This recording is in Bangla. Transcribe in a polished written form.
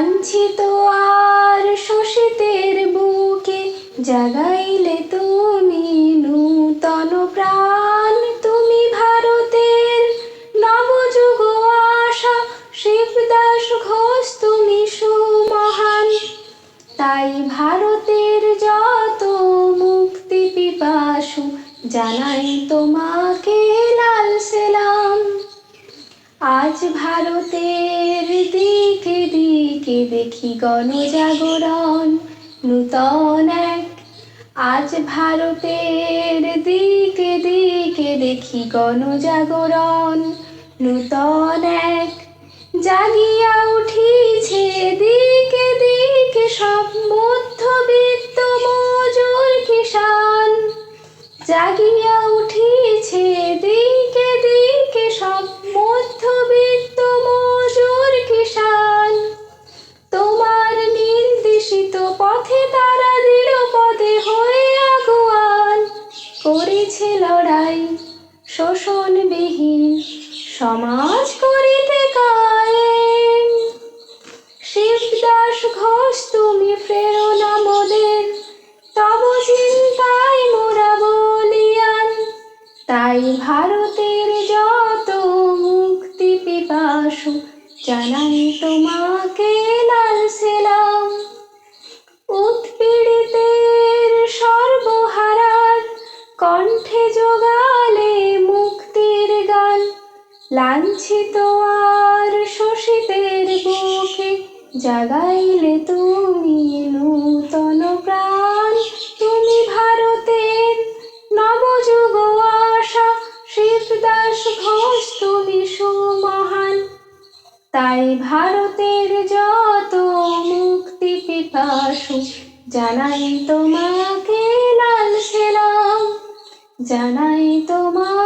লাঞ্ছিত আর শোষিতের বুকে জাগাইলে তুমি নূতন প্রাণ। তুমি ভারতের নবযুগ আশা, শিবদাস ঘোষ তুমি সুমহান। তাই ভারতের যত মুক্তি পিপাসু জানাই তোমাকে লাল সেলাম। আজ ভারতের দিকে দিকে দেখি গণজাগরণ নূতন এক। আজ ভারতের দিকে দিকে দেখি গণজাগরণ নূতন এক। জাগিয়া উঠিছে দিকে দিকে সব মধ্যবিত্ত মজুর কিষান। জাগিয়া উঠিছে দিকে দিকে সব মধ্যবিত্ত মজুর কিষান। তোমার নির্দেশিত পথে তারা দৃঢ়পদে হয়ে আগুয়ান। করেছে লড়াই শোষণবিহীন সমাজ করিতে কায়েম। শিবদাস ঘোষ তুমি প্রেরণা মোদের, তব চিন্তায় মোরা বলিয়ান। তাই ভারতের যত মুক্তি পিপাসু জানাই তোমাকে লাল সেলাম। উৎপীড়িতের সর্বহারার কণ্ঠে জোগালে মুক্তির গান। লাঞ্ছিত আর শোষিতের বুকে জাগাইলে তুমি নূতন প্রাণ। তুমি ভারতের নবযুগ আশা, শিবদাস ঘোষ তুমি সুমহান। তাই ভারতের যত মুক্তি পিপাসু জানাই তোমাকে লাল সেলাম, জানাই তোমাকে।